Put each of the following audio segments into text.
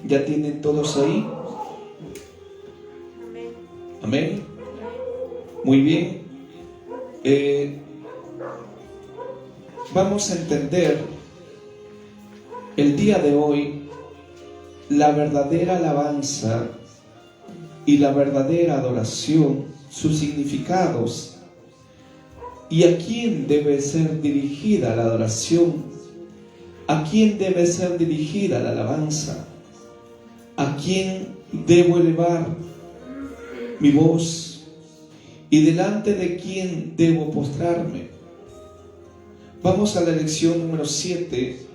¿Ya tienen todos ahí? Amén. Muy bien. Vamos a entender el día de hoy la verdadera alabanza y la verdadera adoración, sus significados y a quién debe ser dirigida la adoración, a quién debe ser dirigida la alabanza, a quién debo elevar mi voz y delante de quién debo postrarme. Vamos a la lección número 7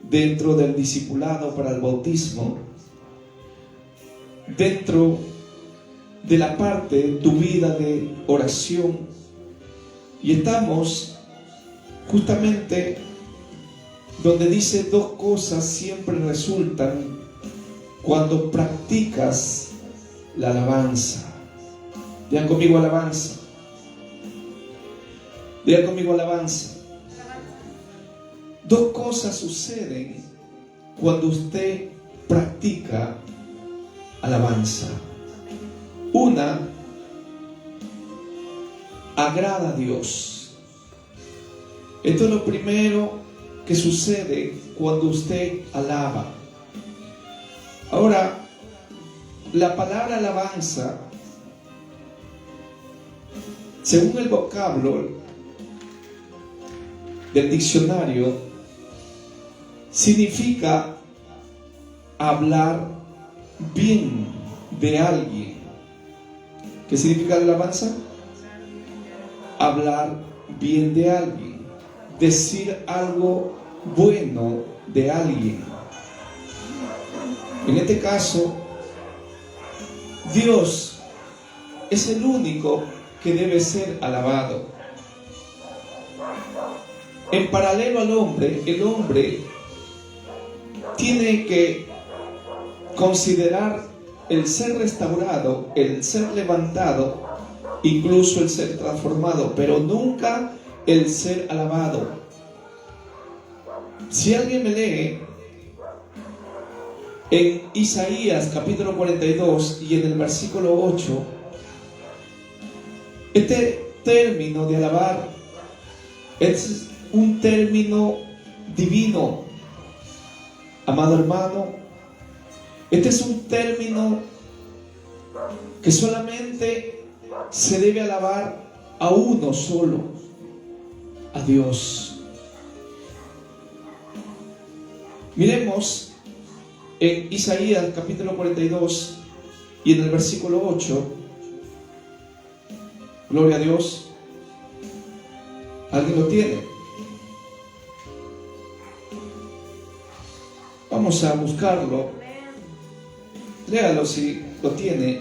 dentro del discipulado para el bautismo, dentro de la parte de tu vida de oración, y estamos justamente donde dice: dos cosas siempre resultan cuando practicas la alabanza. Digan conmigo alabanza. Digan conmigo alabanza. Dos cosas suceden cuando usted practica alabanza. Una, agrada a Dios. Esto es lo primero que sucede cuando usted alaba. Ahora, la palabra alabanza, según el vocablo del diccionario, significa hablar bien de alguien. ¿Qué significa la alabanza? Hablar bien de alguien, decir algo bueno de alguien. En este caso, Dios es el único que debe ser alabado. En paralelo al hombre, el hombre tiene que considerar el ser restaurado, el ser levantado, incluso el ser transformado, pero nunca el ser alabado. Si alguien me lee en Isaías capítulo 42 y en el versículo 8, este término de alabar es un término divino, amado hermano. Este es un término que solamente se debe alabar a uno solo, a Dios. Miremos en Isaías capítulo 42 y en el versículo 8. Gloria a Dios. ¿Alguien lo tiene? Vamos a buscarlo. Léalo si lo tiene.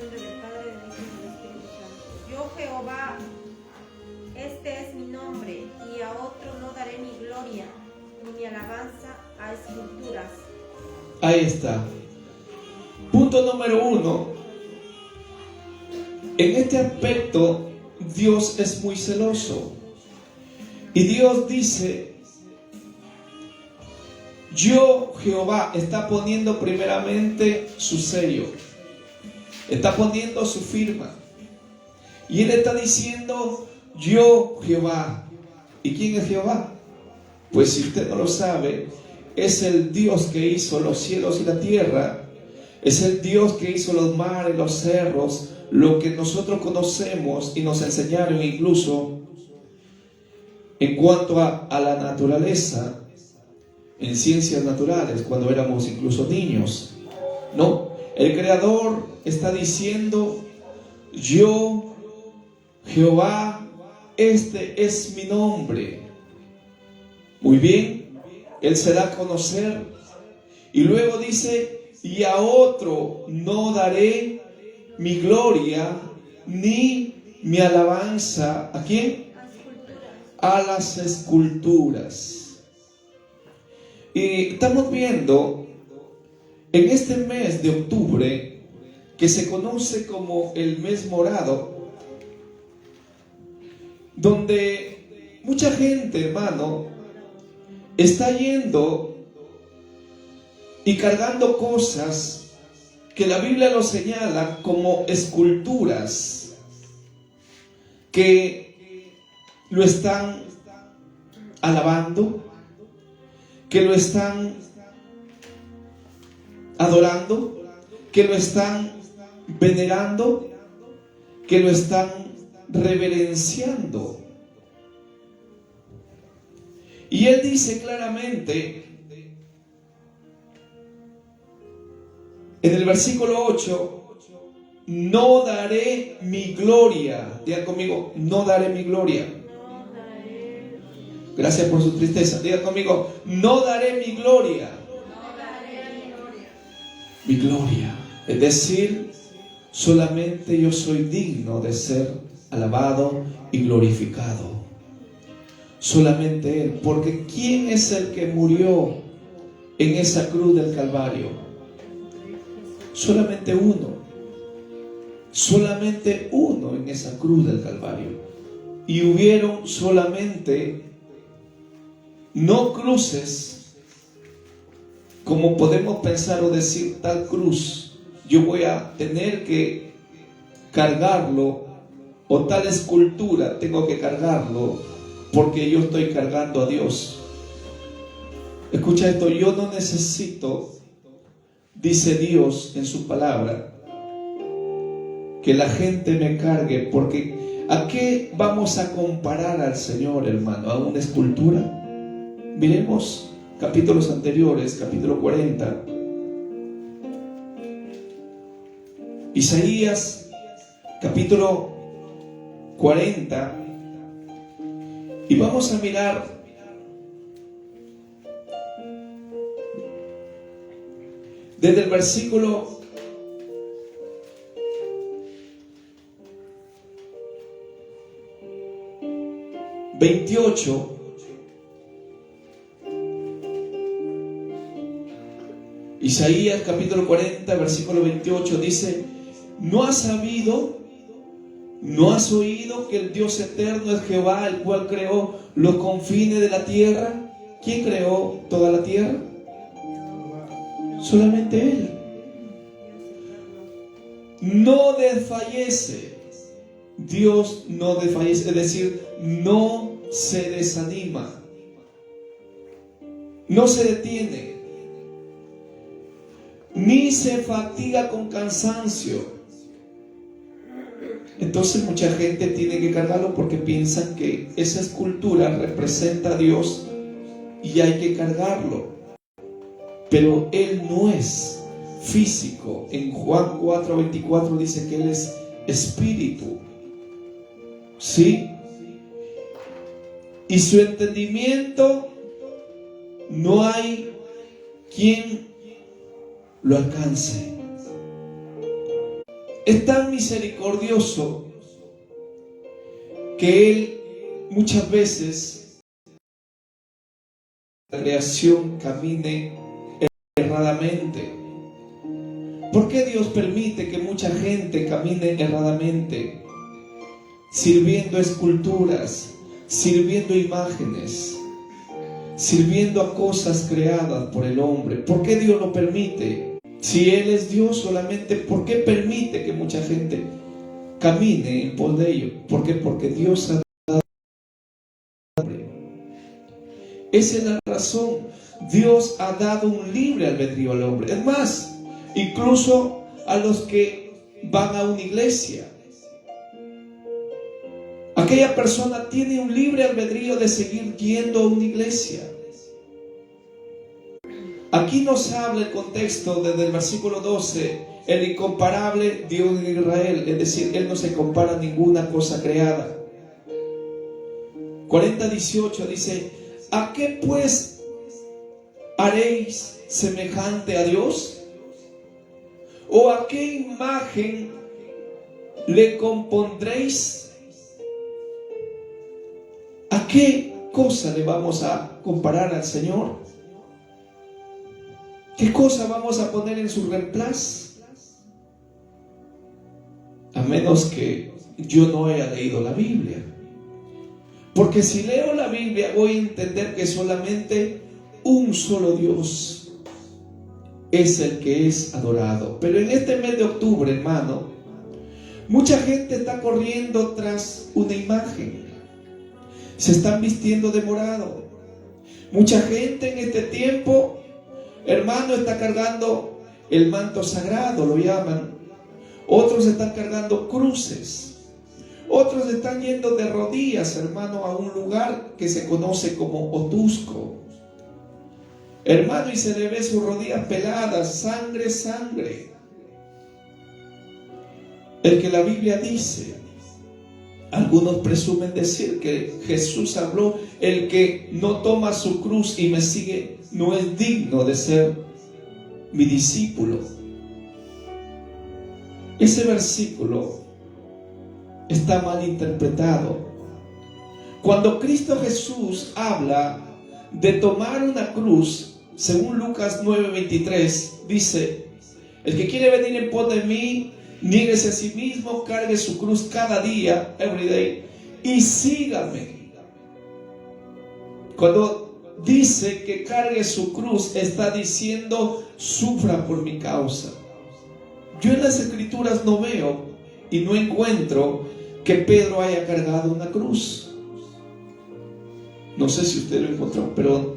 Nombre del Padre, del Hijo y del Espíritu Santo. Yo, Jehová, este es mi nombre, y a otro no daré mi gloria, ni mi alabanza a esculturas. Ahí está. Punto número 1. En este aspecto, Dios es muy celoso. Y Dios dice: yo, Jehová, está poniendo primeramente su sello, está poniendo su firma. Y Él está diciendo: yo, Jehová. ¿Y quién es Jehová? Pues si usted no lo sabe, es el Dios que hizo los cielos y la tierra. Es el Dios que hizo los mares, los cerros, lo que nosotros conocemos y nos enseñaron incluso en cuanto a la naturaleza, en ciencias naturales, cuando éramos incluso niños. No, el Creador está diciendo: yo, Jehová, este es mi nombre. Muy bien, Él se da a conocer. Y luego dice: y a otro no daré mi gloria ni mi alabanza. ¿A quién? A las esculturas. Y estamos viendo en este mes de octubre, que se conoce como el mes morado, donde mucha gente, hermano, está yendo y cargando cosas que la Biblia lo señala como esculturas que lo están alabando, que lo están adorando, que lo están venerando, que lo están reverenciando. Y él dice claramente en el versículo 8, no daré mi gloria. Digan conmigo, no daré mi gloria. Gracias por su tristeza. Digan conmigo, no daré mi gloria. Mi gloria. Es decir, solamente yo soy digno de ser alabado y glorificado. Solamente Él. Porque ¿quién es el que murió en esa cruz del Calvario? Solamente uno. Solamente uno en esa cruz del Calvario. Y hubieron solamente no cruces, como podemos pensar o decir tal cruz, yo voy a tener que cargarlo, o tal escultura tengo que cargarlo, porque yo estoy cargando a Dios. Escucha esto, yo no necesito, dice Dios en su palabra, que la gente me cargue, porque ¿a qué vamos a comparar al Señor, hermano? ¿A una escultura? Miremos capítulos anteriores, capítulo 40. Isaías, capítulo 40. Y vamos a mirar desde el versículo 28. Isaías capítulo 40, versículo 28 dice: ¿no has sabido, no has oído que el Dios eterno es Jehová, el cual creó los confines de la tierra? ¿Quién creó toda la tierra? Solamente Él. No desfallece. Dios no desfallece, es decir, no se desanima, no se detiene, ni se fatiga con cansancio. Entonces mucha gente tiene que cargarlo porque piensan que esa escultura representa a Dios y hay que cargarlo. Pero Él no es físico. En Juan 4:24 dice que Él es espíritu. ¿Sí? Y su entendimiento no hay quien lo alcance. Es tan misericordioso que Él muchas veces la creación camine erradamente. ¿Por qué Dios permite que mucha gente camine erradamente? Sirviendo esculturas, sirviendo imágenes, sirviendo a cosas creadas por el hombre. ¿Por qué Dios lo permite? Si Él es Dios solamente, ¿por qué permite que mucha gente camine en pos de ello? ¿Por qué? Porque Dios ha dado al hombre. Esa es la razón. Dios ha dado un libre albedrío al hombre. Es más, incluso a los que van a una iglesia. Aquella persona tiene un libre albedrío de seguir yendo a una iglesia. Aquí nos habla el contexto desde el versículo 12, el incomparable Dios de Israel, es decir, Él no se compara a ninguna cosa creada. 40:18 dice: ¿a qué pues haréis semejante a Dios? ¿O a qué imagen le compondréis? ¿A qué cosa le vamos a comparar al Señor? ¿Qué cosa vamos a poner en su reemplazo? A menos que yo no haya leído la Biblia. Porque si leo la Biblia voy a entender que solamente un solo Dios es el que es adorado. Pero en este mes de octubre, hermano, mucha gente está corriendo tras una imagen. Se están vistiendo de morado. Mucha gente en este tiempo, hermano, está cargando el manto sagrado, lo llaman. Otros están cargando cruces. Otros están yendo de rodillas, hermano, a un lugar que se conoce como Otusco. Hermano, y se le ve sus rodillas peladas, sangre, sangre. El que la Biblia dice, algunos presumen decir que Jesús habló, el que no toma su cruz y me sigue no es digno de ser mi discípulo. Ese versículo está mal interpretado. Cuando Cristo Jesús habla de tomar una cruz, según Lucas 9:23, dice: el que quiere venir en pos de mí, niéguese a sí mismo, cargue su cruz cada día, every day, y sígame. Cuando dice que cargue su cruz, está diciendo: sufra por mi causa. Yo en las Escrituras no veo y no encuentro que Pedro haya cargado una cruz. No sé si usted lo encontró, pero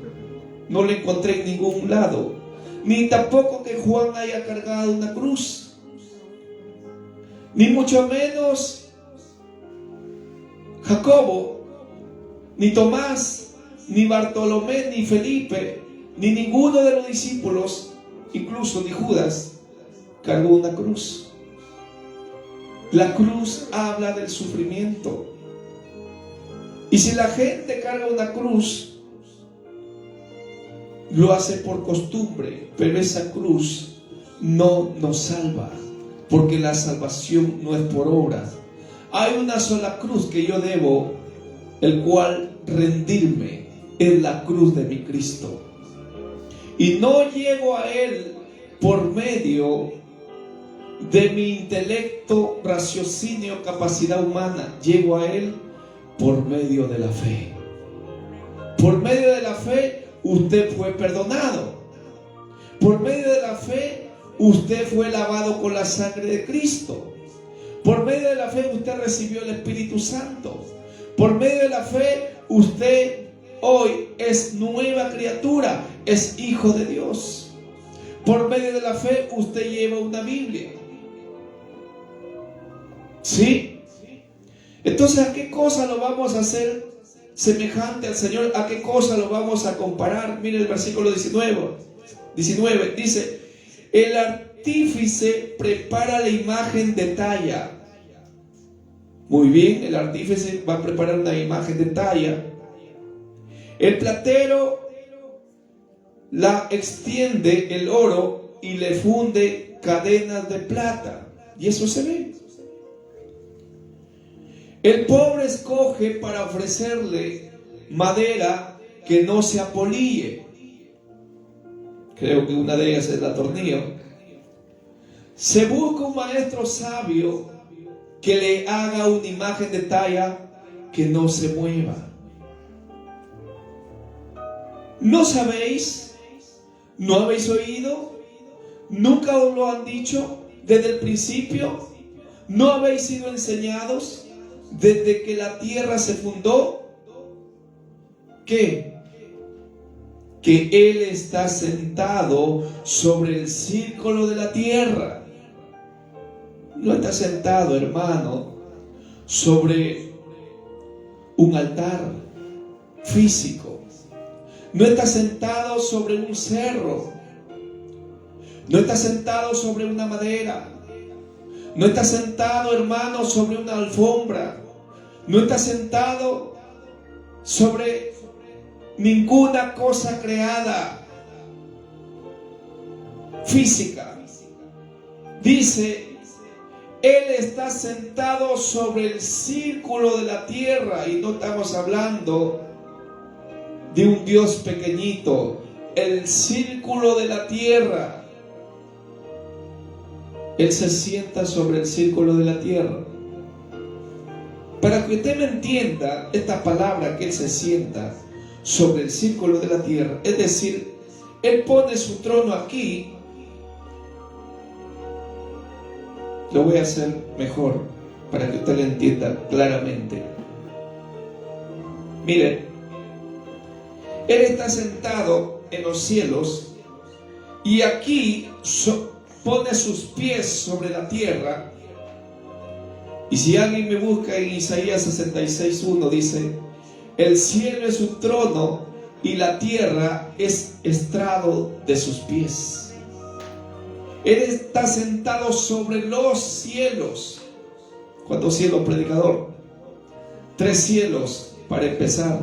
no lo encontré en ningún lado. Ni tampoco que Juan haya cargado una cruz. Ni mucho menos Jacobo, ni Tomás, ni Bartolomé, ni Felipe, ni ninguno de los discípulos, incluso ni Judas, cargó una cruz. La cruz habla del sufrimiento. Y si la gente carga una cruz, lo hace por costumbre, pero esa cruz no nos salva, porque la salvación no es por obras. Hay una sola cruz que yo debo, el cual rendirme, es la cruz de mi Cristo. Y no llego a Él por medio de mi intelecto, raciocinio, capacidad humana. Llego a Él por medio de la fe. Por medio de la fe usted fue perdonado. Por medio de la fe usted fue lavado con la sangre de Cristo. Por medio de la fe usted recibió el Espíritu Santo. Por medio de la fe usted hoy es nueva criatura, es hijo de Dios. Por medio de la fe usted lleva una Biblia. ¿Sí? Entonces, ¿a qué cosa lo vamos a hacer semejante al Señor? ¿A qué cosa lo vamos a comparar? Mire el versículo 19 dice: el artífice prepara la imagen de talla. Muy bien, el artífice va a preparar una imagen de talla. El platero la extiende el oro y le funde cadenas de plata. Y eso se ve. El pobre escoge para ofrecerle madera que no se apolille. Creo que una de ellas es la tornillo. Se busca un maestro sabio que le haga una imagen de talla que no se mueva. ¿No sabéis? ¿No habéis oído? ¿Nunca os lo han dicho desde el principio? ¿No habéis sido enseñados desde que la tierra se fundó? ¿Qué? Que Él está sentado sobre el círculo de la tierra. No está sentado, hermano, sobre un altar físico. No está sentado sobre un cerro. No está sentado sobre una madera. No está sentado, hermano, sobre una alfombra. No está sentado sobre ninguna cosa creada física. Dice: Él está sentado sobre el círculo de la tierra. Y no estamos hablando de un Dios pequeñito. El círculo de la tierra. Él se sienta sobre el círculo de la tierra. Para que usted me entienda esta palabra, que Él se sienta sobre el círculo de la tierra, es decir, Él pone su trono aquí Lo voy a hacer mejor para que usted lo entienda claramente. Mire, Él está sentado en los cielos y aquí pone sus pies sobre la tierra. Y si alguien me busca en Isaías 66:1, dice: el cielo es su trono y la tierra es estrado de sus pies. Él está sentado sobre los cielos. ¿Cuántos cielos, predicador? 3 cielos para empezar.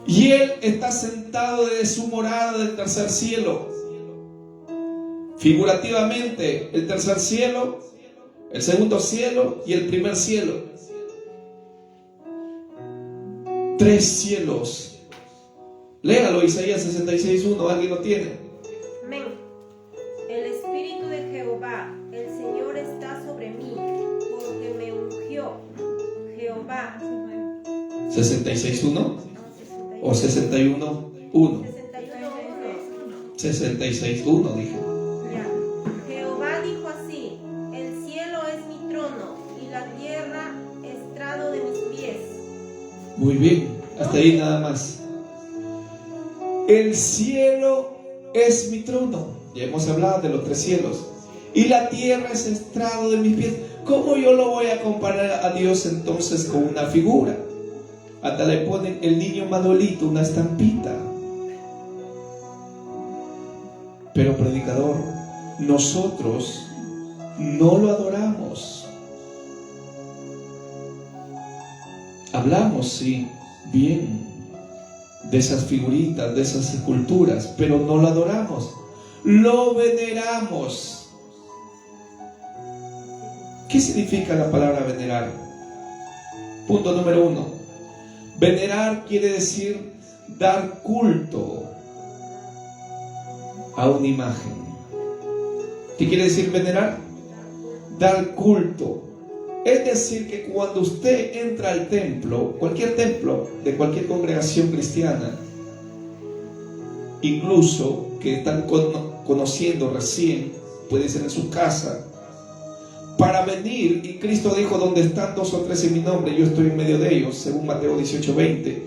Y Él está sentado desde su morada del tercer cielo. Figurativamente, el tercer cielo, el segundo cielo y el primer cielo. 3 cielos. Léalo, Isaías 66:1. ¿Alguien lo tiene? Amén. El Espíritu de Jehová, el Señor, está sobre mí, porque me ungió Jehová. 66:1 o 61:1. 66:1 dije. Ya. Jehová dijo así: el cielo es mi trono y la tierra estrado de mis pies. Muy bien, hasta ahí nada más. El cielo es mi trono. Ya hemos hablado de los 3 cielos. Y la tierra es estrado de mis pies. ¿Cómo yo lo voy a comparar a Dios entonces con una figura? Hasta le ponen el niño Manolito, una estampita. Pero predicador, nosotros no lo adoramos. Hablamos, sí, bien, de esas figuritas, de esas esculturas, pero no lo adoramos, lo veneramos. ¿Qué significa la palabra venerar? Punto número 1. Venerar quiere decir dar culto a una imagen. ¿Qué quiere decir venerar? Dar culto. Es decir, que cuando usted entra al templo, cualquier templo de cualquier congregación cristiana, incluso que están conociendo recién, puede ser en su casa, para venir, y Cristo dijo: donde están 2 o 3 en mi nombre, yo estoy en medio de ellos, según Mateo 18:20.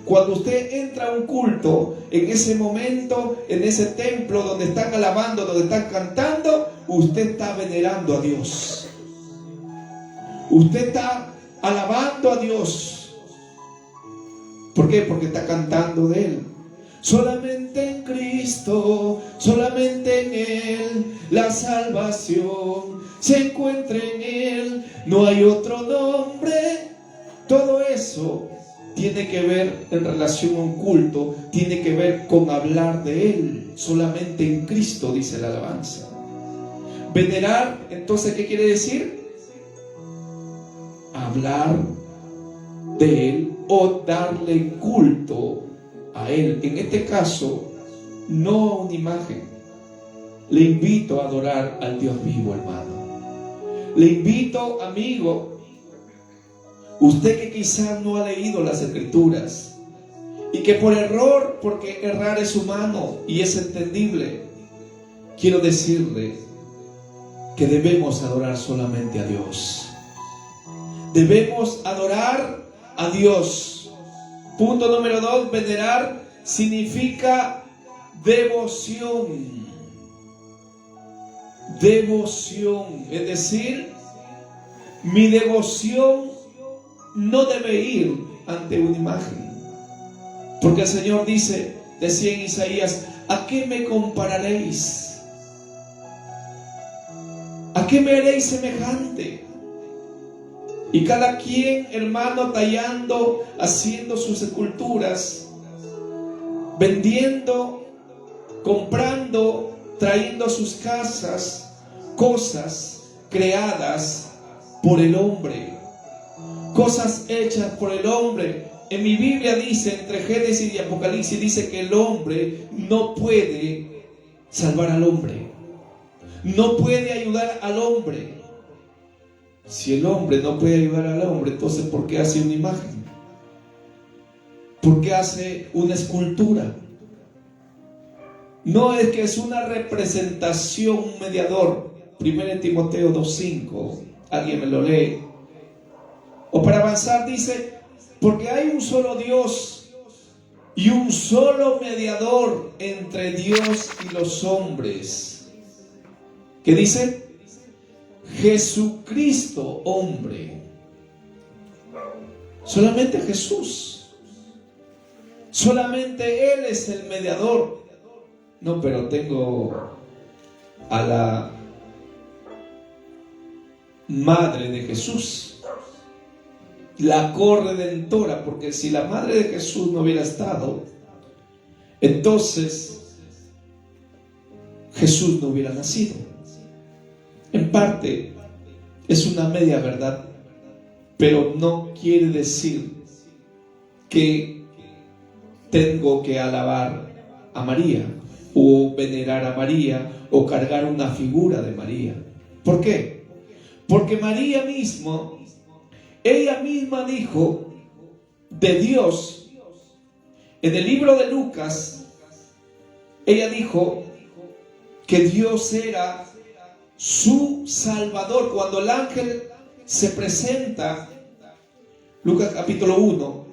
Cuando usted entra a un culto, en ese momento, en ese templo donde están alabando, donde están cantando, usted está venerando a Dios. Usted está alabando a Dios. ¿Por qué? Porque está cantando de Él. Solamente en Cristo, solamente en Él, la salvación se encuentra en Él. No hay otro nombre. Todo eso tiene que ver en relación a un culto, tiene que ver con hablar de Él. Solamente en Cristo, dice la alabanza. Venerar, entonces, ¿qué quiere decir? Hablar de Él o darle culto a Él. En este caso, no a una imagen. Le invito a adorar al Dios vivo, hermano. Le invito, amigo, usted que quizás no ha leído las Escrituras y que por error, porque errar es humano y es entendible, quiero decirle que debemos adorar solamente a Dios. Debemos adorar a Dios. Punto número 2, venerar significa devoción. Devoción, es decir, mi devoción no debe ir ante una imagen. Porque el Señor decía en Isaías: ¿a qué me compararéis? ¿A qué me haréis semejante? Y cada quien, hermano, tallando, haciendo sus esculturas, vendiendo, comprando, trayendo a sus casas cosas creadas por el hombre, cosas hechas por el hombre. En mi Biblia dice, entre Génesis y Apocalipsis, dice que el hombre no puede salvar al hombre, no puede ayudar al hombre. Si el hombre no puede ayudar al hombre, entonces ¿por qué hace una imagen? ¿Por qué hace una escultura? No, es que es una representación, un mediador. 1 Timoteo 2:5, alguien me lo lee. O para avanzar dice, porque hay un solo Dios y un solo mediador entre Dios y los hombres. ¿Qué dice? Jesucristo, hombre. Solamente Jesús. Solamente Él es el mediador. No, pero tengo a la madre de Jesús, la corredentora, porque si la madre de Jesús no hubiera estado, entonces Jesús no hubiera nacido. En parte es una media verdad, pero no quiere decir que tengo que alabar a María o venerar a María o cargar una figura de María. ¿Por qué? Porque María mismo, ella misma dijo de Dios, en el libro de Lucas, ella dijo que Dios era su Salvador. Cuando el ángel se presenta, Lucas capítulo 1,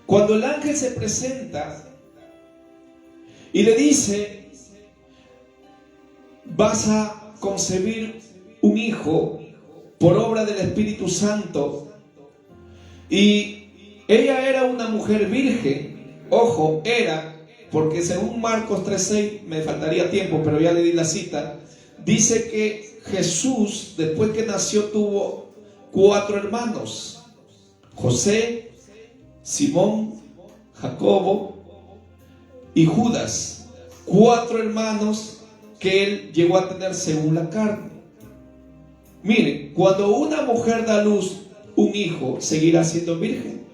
cuando el ángel se presenta y le dice, vas a concebir un hijo por obra del Espíritu Santo, y ella era una mujer virgen. Ojo, era, porque según Marcos 3:6, me faltaría tiempo, pero ya le di la cita, dice que Jesús, después que nació, tuvo 4 hermanos: José, Simón, Jacobo y Judas. 4 hermanos que él llegó a tener según la carne. Miren, cuando una mujer da a luz un hijo, seguirá siendo virgen.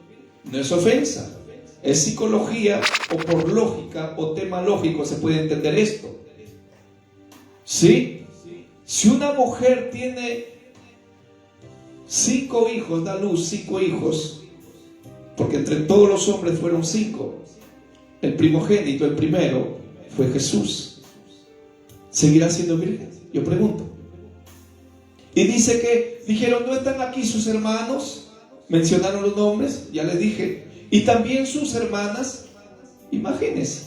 No es ofensa, es psicología, o por lógica o tema lógico se puede entender esto. ¿Sí? Si una mujer tiene 5 hijos, da a luz 5 hijos, porque entre todos los hombres fueron 5, el primogénito, el primero, fue Jesús, ¿seguirá siendo virgen? Yo pregunto. Y dice que dijeron, ¿no están aquí sus hermanos? Mencionaron los nombres, ya les dije. Y también sus hermanas. Imagínense.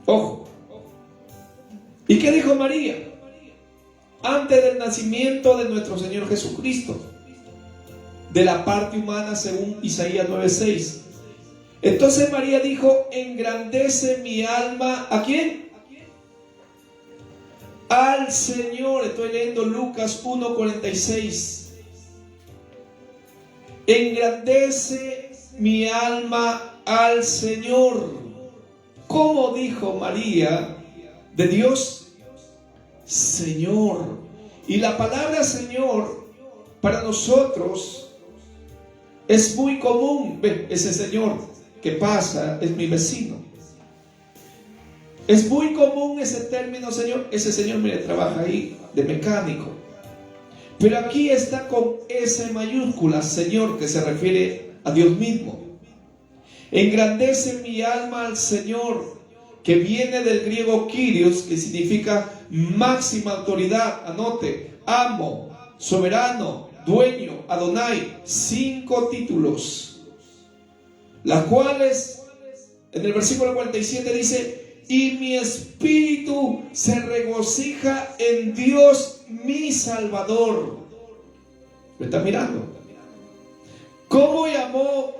Ojo. ¿Y qué dijo María? Antes del nacimiento de nuestro Señor Jesucristo, de la parte humana, según Isaías 9:6. Entonces María dijo, engrandece mi alma, ¿a quién? Al Señor. Estoy leyendo Lucas 1:46. Engrandece mi alma al Señor. ¿Cómo dijo María de Dios? Señor. Y la palabra Señor para nosotros es muy común. Ve, ese Señor que pasa es mi vecino. Es muy común ese término, Señor. Ese Señor, mire, trabaja ahí de mecánico. Pero aquí está con S mayúscula, Señor, que se refiere a Dios mismo. Engrandece mi alma al Señor, que viene del griego Kyrios, que significa máxima autoridad. Anote, amo, soberano, dueño, Adonai. 5 títulos, las cuales en el versículo 47 dice, y mi espíritu se regocija en Dios mi Salvador. ¿Me está mirando? ¿Cómo llamó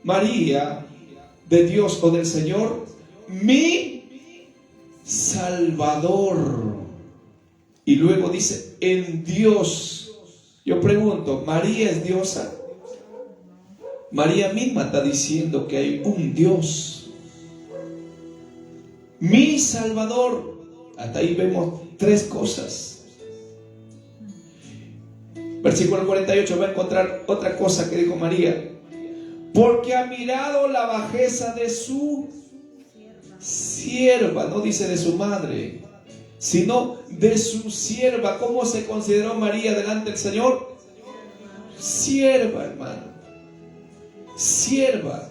María de Dios o del Señor? Mi Salvador. Y luego dice, en Dios. Yo pregunto, ¿María es diosa? María misma está diciendo que hay un Dios. Mi Salvador. Hasta ahí vemos 3 cosas. Versículo 48 va a encontrar otra cosa que dijo María. Porque ha mirado la bajeza de su sierva. No dice de su madre, sino de su sierva. ¿Cómo se consideró María delante del Señor? Sierva, hermano. Sierva.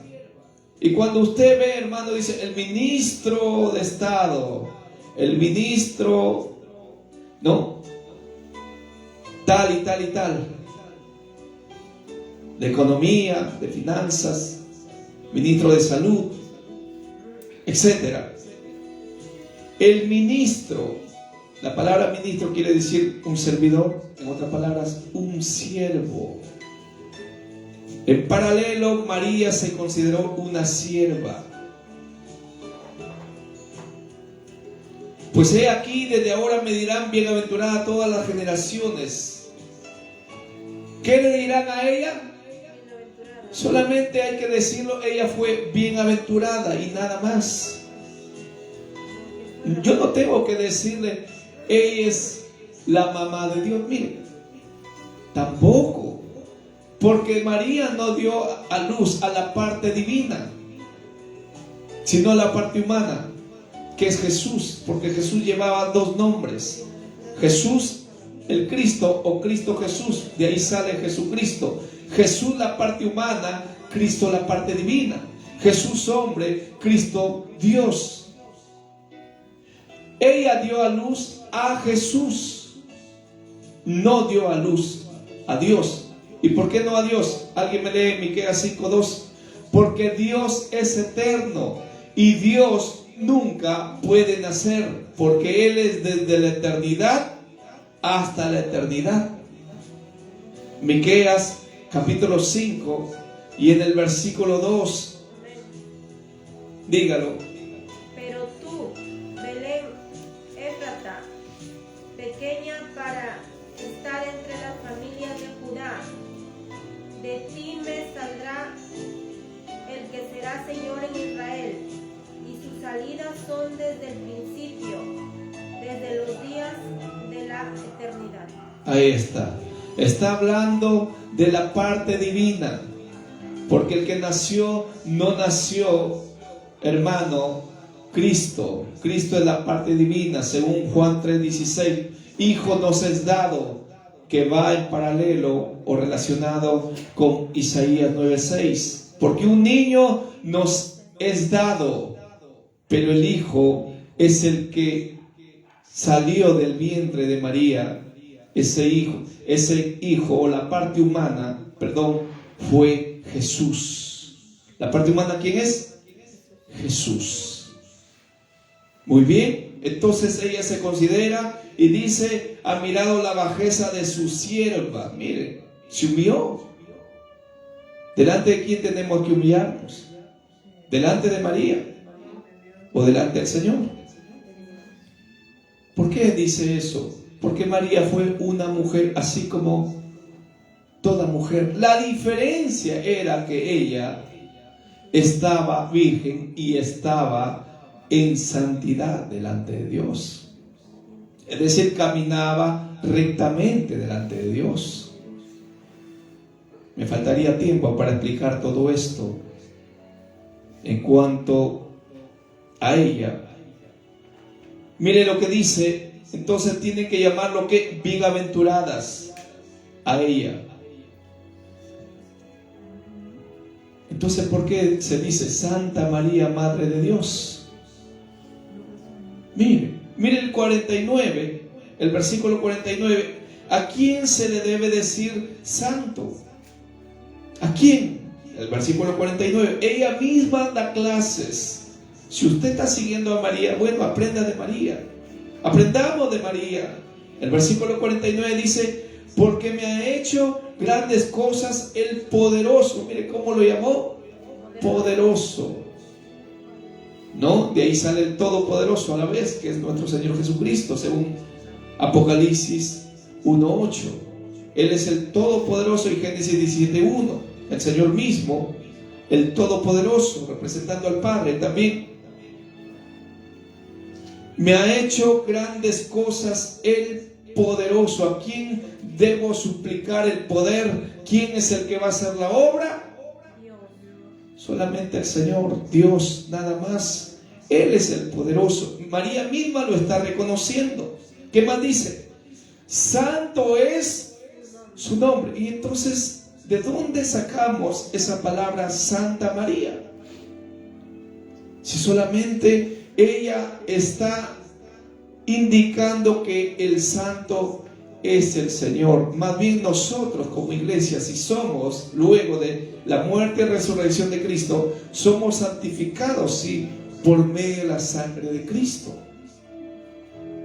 Y cuando usted ve, hermano, dice el ministro de Estado, el ministro, ¿no? Tal y tal y tal, de economía, de finanzas, ministro de salud, etcétera. El ministro, la palabra ministro quiere decir un servidor, en otras palabras, un siervo. En paralelo, María se consideró una sierva. Pues he aquí, desde ahora me dirán bienaventurada todas las generaciones. ¿Qué le dirán a ella? Solamente hay que decirlo, ella fue bienaventurada y nada más. Yo no tengo que decirle, ella es la mamá de Dios. Mire, tampoco, porque María no dio a luz a la parte divina, sino a la parte humana, que es Jesús, porque Jesús llevaba dos nombres: Jesús el Cristo o Cristo Jesús. De ahí sale Jesucristo. Jesús la parte humana, Cristo la parte divina. Jesús hombre, Cristo Dios. Ella dio a luz a Jesús, no dio a luz a Dios. ¿Y por qué no a Dios? Alguien me lee Miqueas 5:2. Porque Dios es eterno y Dios nunca puede nacer, porque Él es desde la eternidad hasta la eternidad. Miqueas capítulo 5 y en el versículo 2, dígalo. Pero tú, Belén Éfrata, pequeña para estar entre las familias de Judá, de ti me saldrá el que será Señor en Israel, y sus salidas son desde el principio, desde los días de la eternidad. Ahí está. Está hablando de la parte divina, porque el que nació, no nació, hermano, Cristo. Cristo es la parte divina, según Juan 3:16. Hijo nos es dado, que va en paralelo o relacionado con Isaías 9:6. Porque un niño nos es dado, pero el hijo es el que salió del vientre de María. Ese hijo o la parte humana, fue Jesús. ¿La parte humana quién es? Jesús. Muy bien, entonces ella se considera y dice, ha mirado la bajeza de su sierva. Miren, se humilló. ¿Delante de quién tenemos que humillarnos? ¿Delante de María o delante del Señor? ¿Por qué dice eso? Porque María fue una mujer así como toda mujer. La diferencia era que ella estaba virgen y estaba en santidad delante de Dios. Es decir, caminaba rectamente delante de Dios. Me faltaría tiempo para explicar todo esto en cuanto a ella. Mire lo que dice. Entonces tienen que llamarlo que bienaventuradas a ella. Entonces, ¿por qué se dice Santa María, Madre de Dios? Mire el 49, el versículo 49. ¿A quién se le debe decir santo? ¿A quién? El versículo 49. Ella misma da clases. Si usted está siguiendo a María, bueno, aprenda de María. Aprendamos de María. El versículo 49 dice, porque me ha hecho grandes cosas el poderoso. Mire cómo lo llamó, poderoso. ¿No? De ahí sale el todopoderoso a la vez, que es nuestro Señor Jesucristo, según Apocalipsis 1:8. Él es el todopoderoso en Génesis 17:1. El Señor mismo, el todopoderoso, representando al Padre también. Me ha hecho grandes cosas el poderoso. ¿A quién debo suplicar el poder? ¿Quién es el que va a hacer la obra? Dios. Solamente el Señor, Dios, nada más. Él es el poderoso. María misma lo está reconociendo. ¿Qué más dice? Santo es su nombre. Y entonces, ¿de dónde sacamos esa palabra Santa María? Si solamente ella está indicando que el santo es el Señor. Más bien nosotros como iglesia, si somos, luego de la muerte y resurrección de Cristo, somos santificados, sí, por medio de la sangre de Cristo.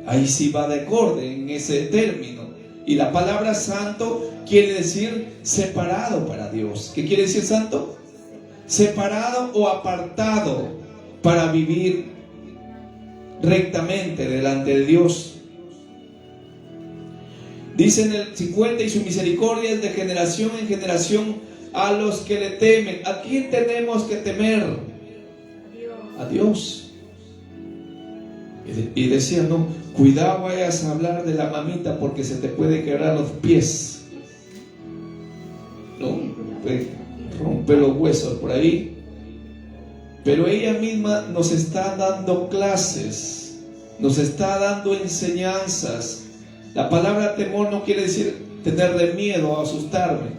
Ahí sí va de acorde en ese término. Y la palabra santo quiere decir separado para Dios. ¿Qué quiere decir santo? Separado o apartado para vivir rectamente delante de Dios. Dice en el 50: y su misericordia es de generación en generación a los que le temen. ¿A quién tenemos que temer? A Dios. Y decía, no, cuidado, vayas a hablar de la mamita porque se te puede quebrar los pies, ¿no? Romper los huesos por ahí. Pero ella misma nos está dando clases, nos está dando enseñanzas. La palabra temor no quiere decir tenerle miedo o asustarme.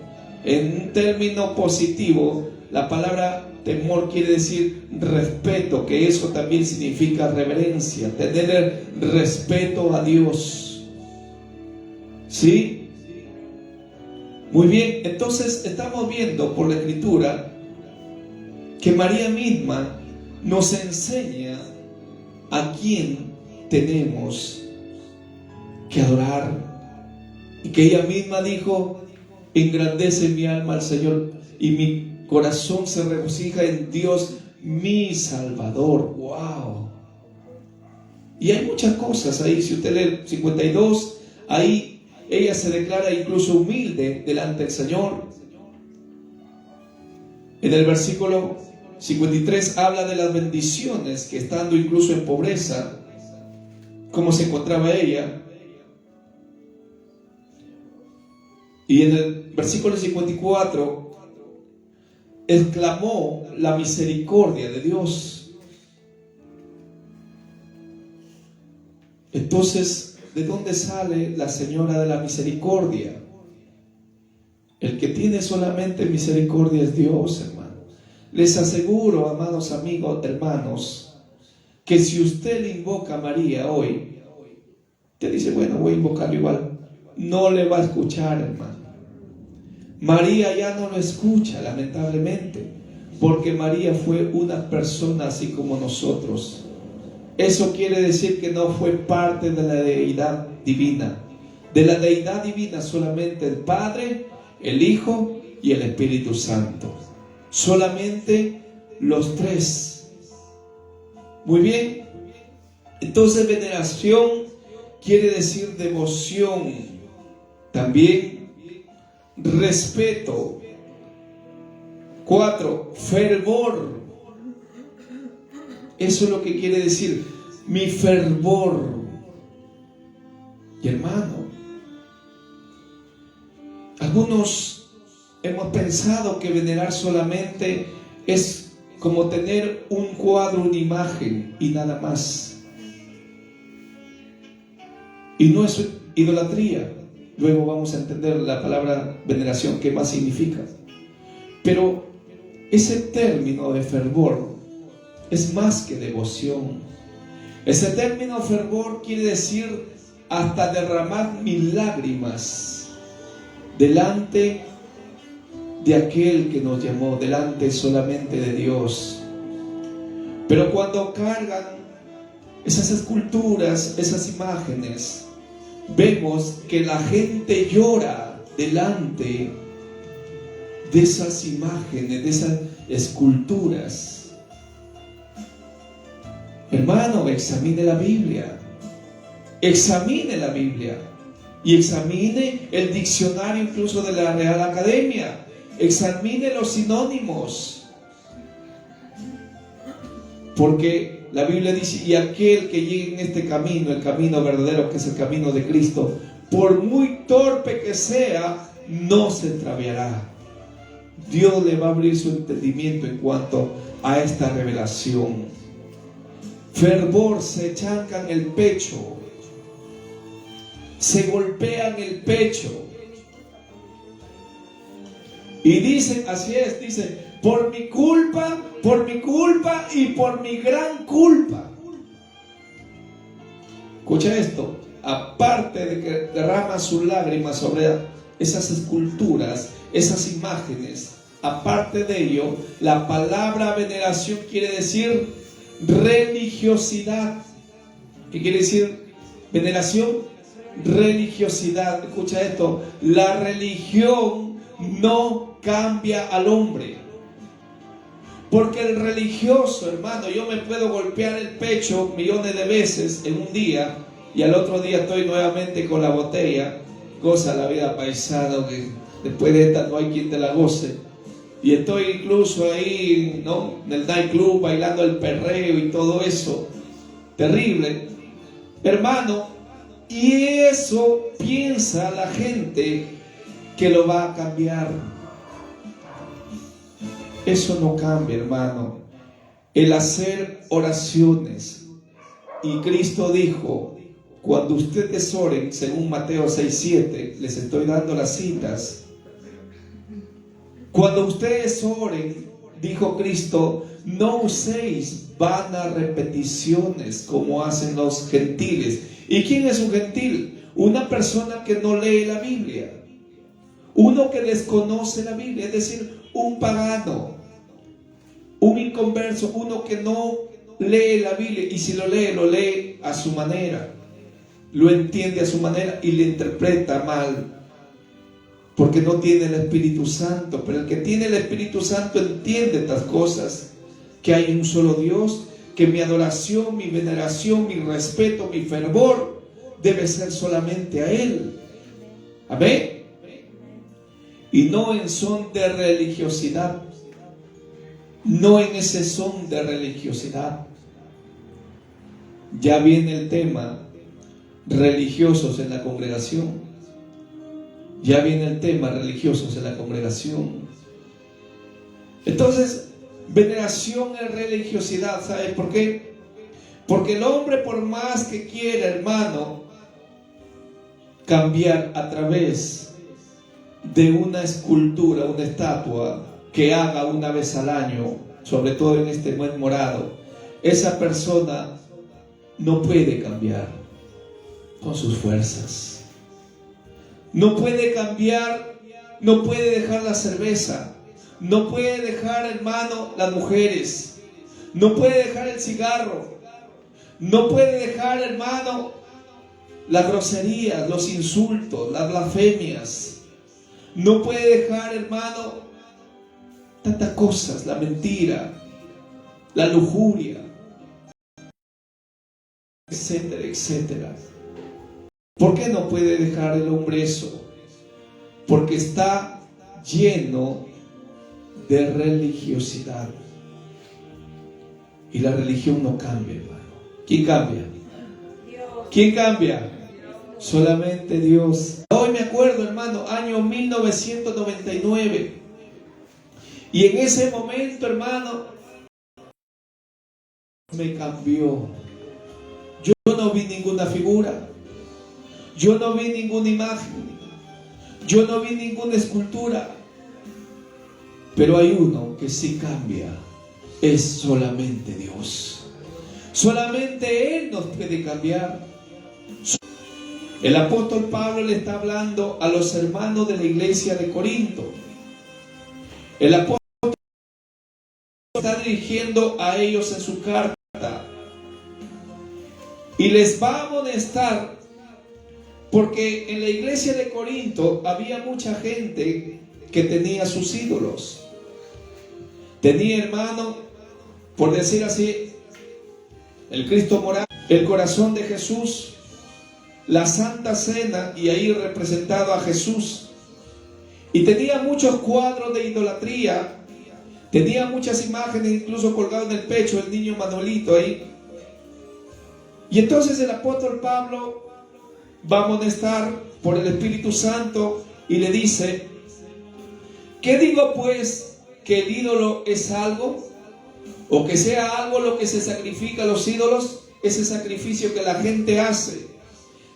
En un término positivo, la palabra temor quiere decir respeto, que eso también significa reverencia, tener respeto a Dios. ¿Sí? Muy bien, entonces estamos viendo por la Escritura que María misma nos enseña a quién tenemos que adorar, y que ella misma dijo: engrandece mi alma al Señor y mi corazón se regocija en Dios mi Salvador. ¡Wow! Y hay muchas cosas ahí. Si usted lee el 52, ahí ella se declara incluso humilde delante del Señor. En el versículo 53 habla de las bendiciones que, estando incluso en pobreza, cómo se encontraba ella. Y en el versículo 54 exclamó la misericordia de Dios. Entonces, ¿de dónde sale la señora de la misericordia? El que tiene solamente misericordia es Dios, hermano. Les aseguro, amados amigos, hermanos, que si usted le invoca a María hoy, te dice, bueno, voy a invocarlo igual, no le va a escuchar, hermano. María ya no lo escucha, lamentablemente, porque María fue una persona así como nosotros. Eso quiere decir que no fue parte de la deidad divina. De la deidad divina solamente el Padre, el Hijo y el Espíritu Santo. Solamente los tres. Muy bien. Entonces, veneración quiere decir devoción. También respeto. 4, fervor. Eso es lo que quiere decir mi fervor. Y hermano, algunos hemos pensado que venerar solamente es como tener un cuadro, una imagen y nada más. Y no es idolatría. Luego vamos a entender la palabra veneración, qué más significa. Pero ese término de fervor es más que devoción. Ese término fervor quiere decir hasta derramar mis lágrimas delante de aquel que nos llamó, delante solamente de Dios. Pero cuando cargan esas esculturas, esas imágenes, vemos que la gente llora delante de esas imágenes, de esas esculturas. Hermano, examine la Biblia. Examine la Biblia. Y examine el diccionario incluso de la Real Academia. Examine los sinónimos. Porque la Biblia dice, y aquel que llegue en este camino, el camino verdadero, que es el camino de Cristo, por muy torpe que sea, no se extraviará. Dios le va a abrir su entendimiento en cuanto a esta revelación. Fervor, se chancan el pecho, se golpean el pecho y dicen, así es, dicen, por mi culpa y por mi gran culpa. Escucha esto, aparte de que derrama sus lágrimas sobre esas esculturas, esas imágenes, aparte de ello, la palabra veneración quiere decir religiosidad. ¿Qué quiere decir veneración? Religiosidad. Escucha esto, la religión no cambia al hombre. Porque el religioso, hermano, yo me puedo golpear el pecho millones de veces en un día y al otro día estoy nuevamente con la botella. Goza la vida, paisano, que después de esta no hay quien te la goce. Y estoy incluso ahí, ¿no?, en el nightclub bailando el perreo y todo eso. Terrible, hermano. Y eso piensa la gente que lo va a cambiar. Eso no cambia, hermano. El hacer oraciones. Y Cristo dijo, cuando ustedes oren, según Mateo 6:7, les estoy dando las citas. Cuando ustedes oren, dijo Cristo, no uséis vanas repeticiones como hacen los gentiles. ¿Y quién es un gentil? Una persona que no lee la Biblia. Uno que desconoce la Biblia, es decir, un pagano, un inconverso, uno que no lee la Biblia, y si lo lee a su manera, lo entiende a su manera y le interpreta mal, porque no tiene el Espíritu Santo. Pero el que tiene el Espíritu Santo entiende estas cosas, que hay un solo Dios, que mi adoración, mi veneración, mi respeto, mi fervor debe ser solamente a Él. Amén. Y no en son de religiosidad, no en ese son de religiosidad. Ya viene el tema religiosos en la congregación. Ya viene el tema religiosos en la congregación. Entonces, veneración es religiosidad. ¿Sabes por qué? Porque el hombre, por más que quiera, hermano, cambiar a través de una escultura, una estatua que haga una vez al año, sobre todo en este mes morado, esa persona no puede cambiar con sus fuerzas. No puede cambiar, no puede dejar la cerveza, no puede dejar, hermano, las mujeres, no puede dejar el cigarro, no puede dejar, hermano, las groserías, los insultos, las blasfemias, no puede dejar, hermano, tantas cosas, la mentira, la lujuria, etcétera, etcétera. ¿Por qué no puede dejar el hombre eso? Porque está lleno de religiosidad. Y la religión no cambia, hermano. ¿Quién cambia? ¿Quién cambia? Solamente Dios. Hoy me acuerdo, hermano, año 1999. Y en ese momento, hermano, me cambió. Yo no vi ninguna figura. Yo no vi ninguna imagen, yo no vi ninguna escultura, pero hay uno que sí cambia, es solamente Dios. Solamente Él nos puede cambiar. El apóstol Pablo le está hablando a los hermanos de la iglesia de Corinto. El apóstol está dirigiendo a ellos en su carta y les va a amonestar. Porque en la iglesia de Corinto había mucha gente que tenía sus ídolos. Tenía, hermano, por decir así, el Cristo moral, el corazón de Jesús, la Santa Cena, y ahí representado a Jesús. Y tenía muchos cuadros de idolatría, tenía muchas imágenes, incluso colgado en el pecho, el niño Manuelito ahí. Y entonces el apóstol Pablo va a amonestar por el Espíritu Santo y le dice: ¿qué digo pues? ¿Que el ídolo es algo? ¿O que sea algo lo que se sacrifica a los ídolos? Ese sacrificio que la gente hace.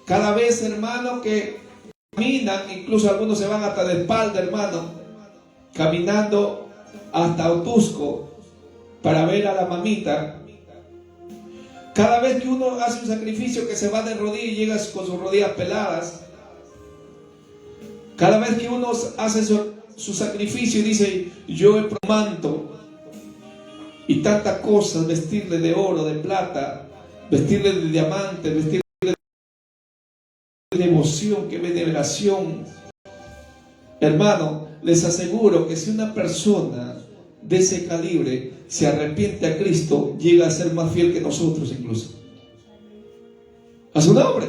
Cada vez, hermano, que caminan, incluso algunos se van hasta de espalda, hermano, caminando hasta Otusco para ver a la mamita. Cada vez que uno hace un sacrificio, que se va de rodillas y llega con sus rodillas peladas, cada vez que uno hace su sacrificio y dice, yo he manto y tantas cosas, vestirle de oro, de plata, vestirle de diamante, vestirle de devoción, que veneración. Hermano, les aseguro que si una persona de ese calibre se arrepiente a Cristo, llega a ser más fiel que nosotros incluso. A su nombre.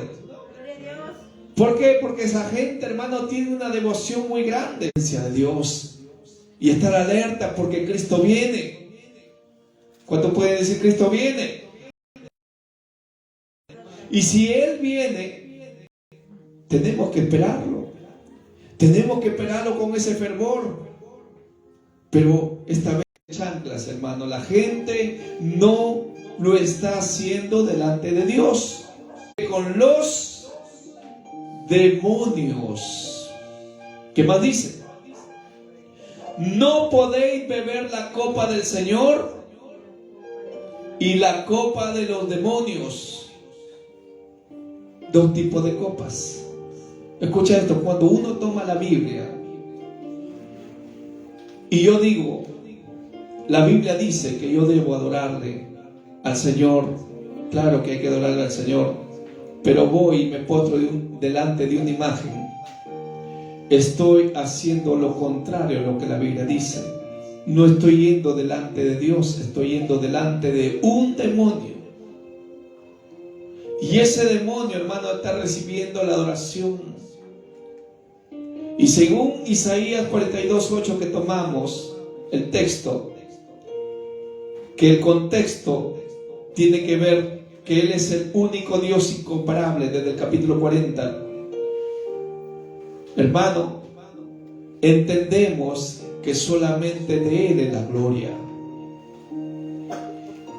¿Por qué? Porque esa gente, hermano, tiene una devoción muy grande hacia Dios. Y estar alerta porque Cristo viene. ¿Cuánto puede decir Cristo viene? Y si Él viene, tenemos que esperarlo. Tenemos que esperarlo con ese fervor. Pero esta vez, chanclas, hermano, la gente no lo está haciendo delante de Dios. Con los demonios. ¿Qué más dice? No podéis beber la copa del Señor y la copa de los demonios. Dos tipos de copas. Escucha esto, cuando uno toma la Biblia y yo digo, la Biblia dice que yo debo adorarle al Señor. Claro que hay que adorarle al Señor, pero voy y me postro delante de una imagen. Estoy haciendo lo contrario a lo que la Biblia dice. No estoy yendo delante de Dios, estoy yendo delante de un demonio. Y ese demonio, hermano, está recibiendo la adoración. Y según Isaías 42:8 que tomamos el texto, que el contexto tiene que ver que Él es el único Dios incomparable desde el capítulo 40. Hermano, entendemos que solamente de Él es la gloria.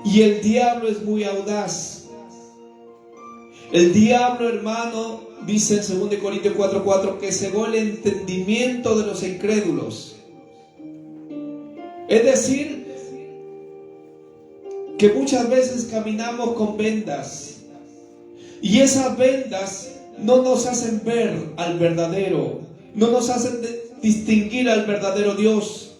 Y el diablo es muy audaz. El diablo, hermano, dice en 2 Corintios 4:4 que cegó el entendimiento de los incrédulos. Es decir, que muchas veces caminamos con vendas y esas vendas no nos hacen ver al verdadero, no nos hacen distinguir al verdadero Dios.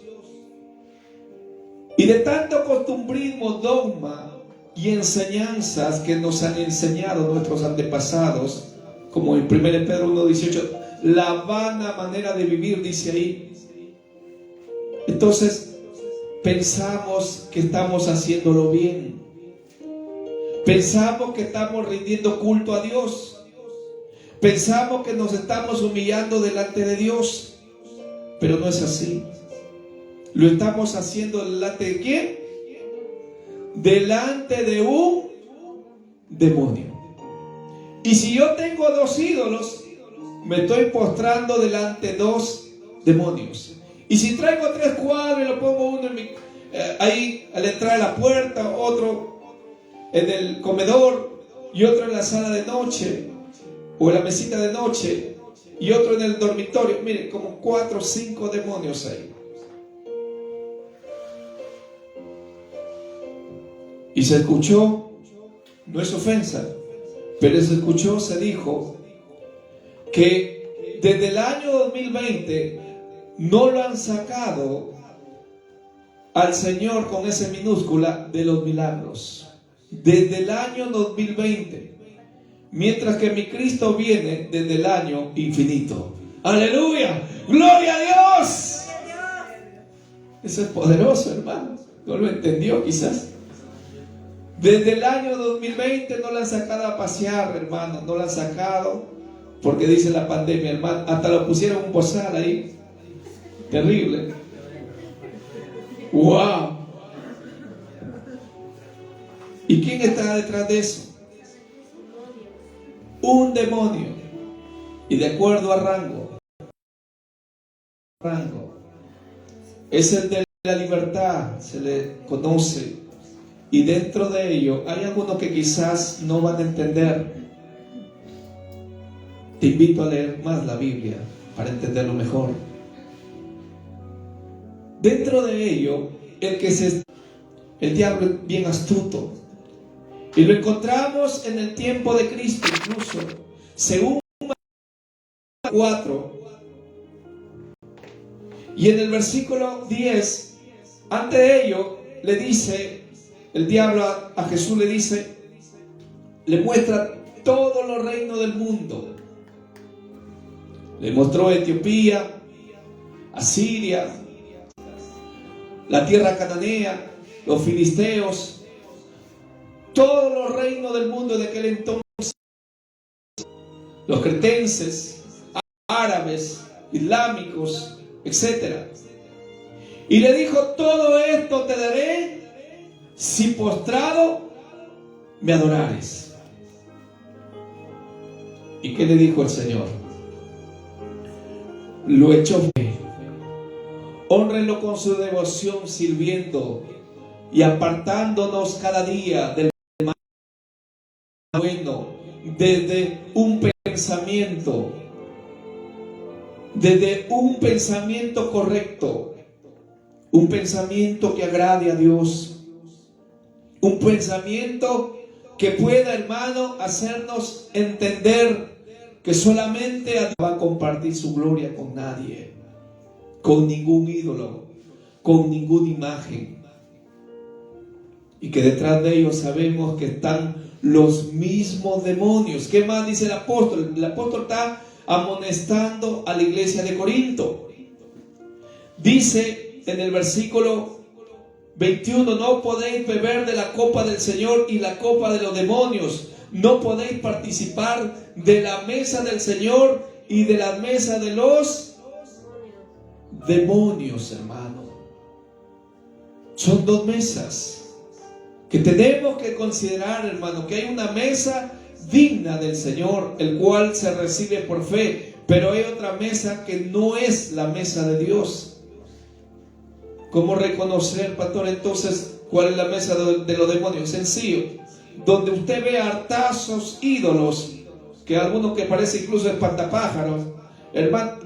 Y de tanto costumbrismo, dogma y enseñanzas que nos han enseñado nuestros antepasados, como en 1 Pedro 1:18, la vana manera de vivir, dice ahí. Entonces pensamos que estamos haciéndolo bien, pensamos que estamos rindiendo culto a Dios, pensamos que nos estamos humillando delante de Dios, pero no es así. Lo estamos haciendo delante de ¿quién? Delante de un demonio. Y si yo tengo dos ídolos, me estoy postrando delante de dos demonios. Y si traigo 3 cuadros y lo pongo uno ahí a la entrada de la puerta, otro en el comedor y otro en la sala de noche o en la mesita de noche y otro en el dormitorio, miren, como 4 o 5 demonios ahí. Y se escuchó, no es ofensa, pero se escuchó, se dijo que desde el año 2020 no lo han sacado al Señor con S minúscula de los milagros. Desde el año 2020. Mientras que mi Cristo viene desde el año infinito. ¡Aleluya! ¡Gloria a Dios! Eso es poderoso, hermano. No lo entendió quizás. Desde el año 2020 no lo han sacado a pasear, hermano. No lo han sacado porque dice la pandemia, hermano. Hasta lo pusieron un bozal ahí. Terrible. ¡Wow! ¿Y quién está detrás de eso? Un demonio. Y de acuerdo a rango. Es el de la libertad, se le conoce. Y dentro de ello hay algunos que quizás no van a entender. Te invito a leer más la Biblia para entenderlo mejor. Dentro de ello, el diablo es bien astuto. Y lo encontramos en el tiempo de Cristo incluso. Según 4. Y en el versículo 10, antes de ello, le dice, el diablo a Jesús le dice, le muestra todos los reinos del mundo. Le mostró Etiopía, Asiria, la tierra cananea, los filisteos, todos los reinos del mundo de aquel entonces, los cretenses, árabes, islámicos, etc. Y le dijo, todo esto te daré si postrado me adorares. ¿Y qué le dijo el Señor? Lo echó fuera. Hónrenlo con su devoción sirviendo y apartándonos cada día del mal bueno, desde un pensamiento correcto, un pensamiento que agrade a Dios, un pensamiento que pueda, hermano, hacernos entender que solamente Dios va a compartir su gloria con nadie, con ningún ídolo, con ninguna imagen, y que detrás de ellos sabemos que están los mismos demonios. ¿Qué más dice el apóstol? El apóstol está amonestando a la iglesia de Corinto. Dice en el versículo 21, no podéis beber de la copa del Señor y la copa de los demonios. No podéis participar de la mesa del Señor y de la mesa de los demonios, hermano. Son dos mesas que tenemos que considerar, hermano, que hay una mesa digna del Señor, el cual se recibe por fe, pero hay otra mesa que no es la mesa de Dios. ¿Cómo reconocer, pastor, entonces cuál es la mesa de los demonios? Sencillo, donde usted ve hartazos ídolos, que algunos que parecen incluso espantapájaros, hermano,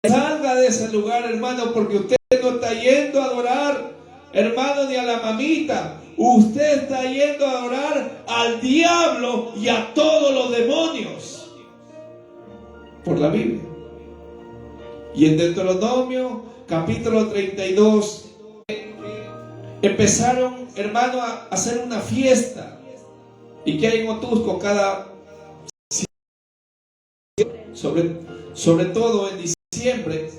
salga de ese lugar, hermano, porque usted no está yendo a adorar, hermano, ni a la mamita. Usted está yendo a adorar al diablo y a todos los demonios, por la Biblia. Y en Deuteronomio capítulo 32 empezaron, hermano, a hacer una fiesta. ¿Y que hay en Otusco cada sobre todo en diciembre?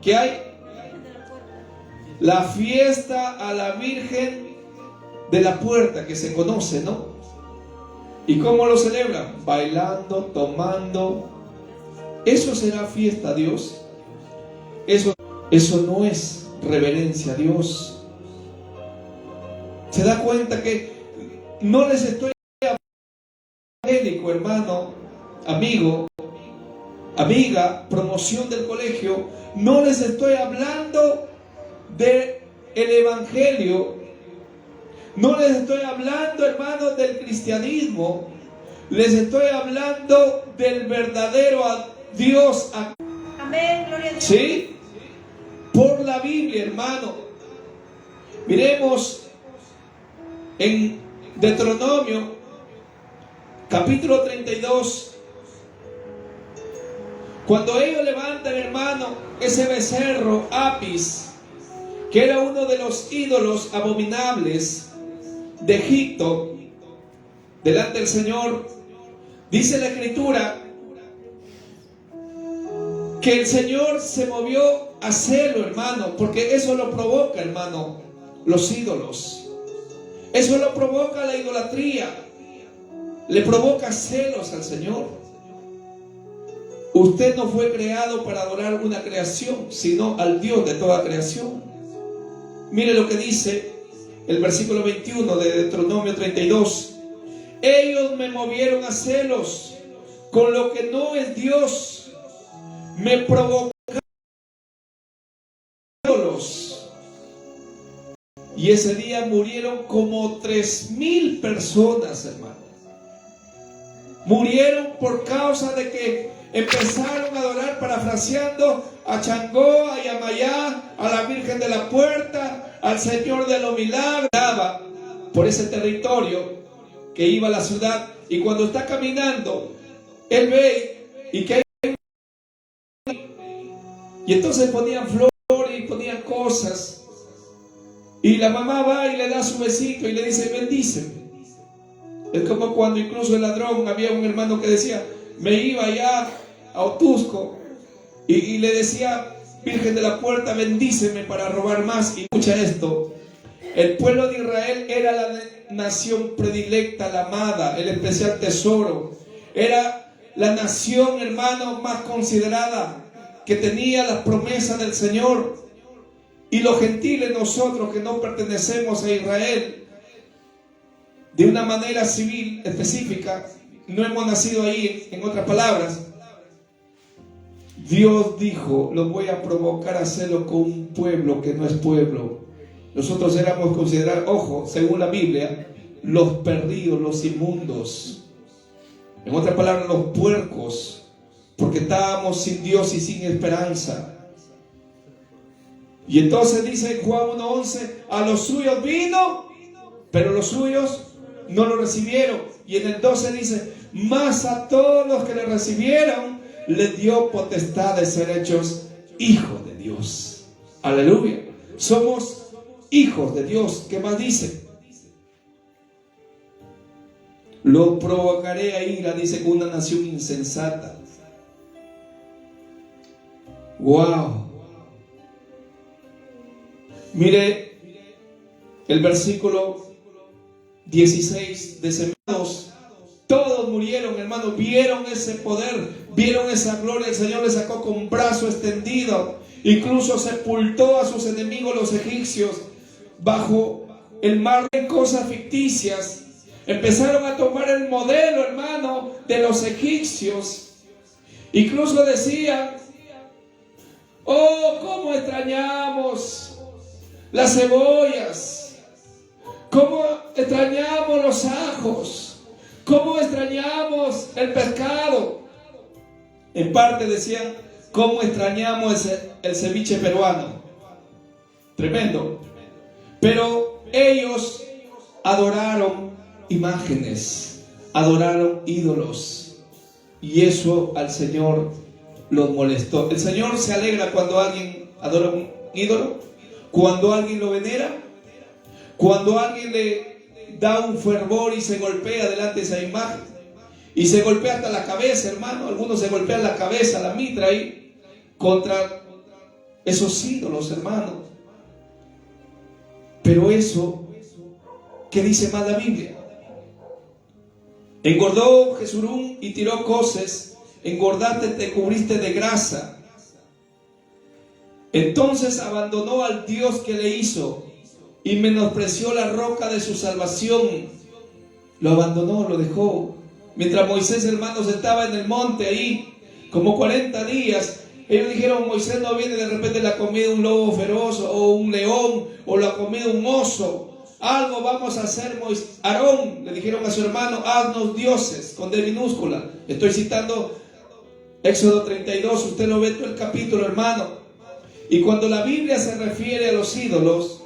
¿Qué hay? La fiesta a la Virgen de la Puerta, que se conoce, ¿no? ¿Y cómo lo celebran? Bailando, tomando. ¿Eso será fiesta a Dios? Eso no es reverencia a Dios. ¿Se da cuenta que no les estoy hablando, hermano, amigo, amiga, promoción del colegio? No les estoy hablando del evangelio, no les estoy hablando, hermanos, del cristianismo. Les estoy hablando del verdadero Dios. Amén, gloria a Dios. ¿Sí? Por la Biblia, hermano. Miremos en Deuteronomio capítulo 32. Cuando ellos levantan, hermano, ese becerro Apis, que era uno de los ídolos abominables de Egipto, delante del Señor, dice la Escritura que el Señor se movió a celo, hermano, porque eso lo provoca, hermano, los ídolos. Eso lo provoca la idolatría. Le provoca celos al Señor. Usted no fue creado para adorar una creación, sino al Dios de toda creación. Mire lo que dice el versículo 21 de Deuteronomio 32. Ellos me movieron a celos con lo que no es Dios. Me provocaron y ese día murieron como 3,000 personas, hermano. Murieron por causa de que empezaron a adorar, parafraseando, a Changó, a Yamayá, a la Virgen de la Puerta, al Señor de los Milagros. por ese territorio que iba a la ciudad, y cuando está caminando, él ve y que hay, y entonces ponían flores y ponían cosas, y la mamá va y le da su besito y le dice: bendíceme. Es como cuando incluso el ladrón, había un hermano que decía: me iba allá a Otusco y le decía: Virgen de la Puerta, bendíceme para robar más. Y escucha esto: el pueblo de Israel era la nación predilecta, la amada, el especial tesoro. Era la nación, hermano, más considerada, que tenía las promesas del Señor. Y los gentiles, nosotros que no pertenecemos a Israel, de una manera civil específica, no hemos nacido ahí, en otras palabras, Dios dijo: los voy a provocar a hacerlo con un pueblo que no es pueblo. Nosotros éramos considerados, ojo, según la Biblia, los perdidos, los inmundos. En otras palabras, los puercos, porque estábamos sin Dios y sin esperanza. Y entonces dice en Juan 1:11: a los suyos vino, pero los suyos no lo recibieron. Y en el 12 dice: mas a todos los que le recibieron, les dio potestad de ser hechos hijos de Dios. Aleluya. Somos hijos de Dios. ¿Qué más dice? Lo provocaré a ira, dice, con una nación insensata. Wow. Mire el versículo 16: desempados, todos murieron, hermanos. Vieron ese poder, vieron esa gloria. El Señor les sacó con brazo extendido, incluso sepultó a sus enemigos, los egipcios, bajo el mar. De cosas ficticias, empezaron a tomar el modelo, hermano, de los egipcios. Incluso decían: oh, cómo extrañamos las cebollas, cómo extrañamos los ajos, cómo extrañamos el pescado. En parte decían: cómo extrañamos el ceviche peruano. Tremendo. Pero ellos adoraron imágenes, adoraron ídolos, y eso al Señor los molestó. El Señor se alegra cuando alguien adora un ídolo, cuando alguien lo venera, cuando alguien le da un fervor y se golpea delante de esa imagen, y se golpea hasta la cabeza, hermano. Algunos se golpean la cabeza, la mitra ahí, contra esos ídolos, hermano. Pero eso, ¿qué dice más la Biblia? Engordó Jesurún y tiró coces, engordaste, te cubriste de grasa. Entonces abandonó al Dios que le hizo y menospreció la roca de su salvación. Lo abandonó, lo dejó. Mientras Moisés, hermanos, estaba en el monte ahí, como 40 días, ellos dijeron: Moisés no viene, de repente le ha comido un lobo feroz, o un león, o lo ha comido un oso. Algo vamos a hacer, Aarón, le dijeron a su hermano: haznos dioses, con D minúscula. Estoy citando Éxodo 32, usted lo ve todo el capítulo, hermano. Y cuando la Biblia se refiere a los ídolos,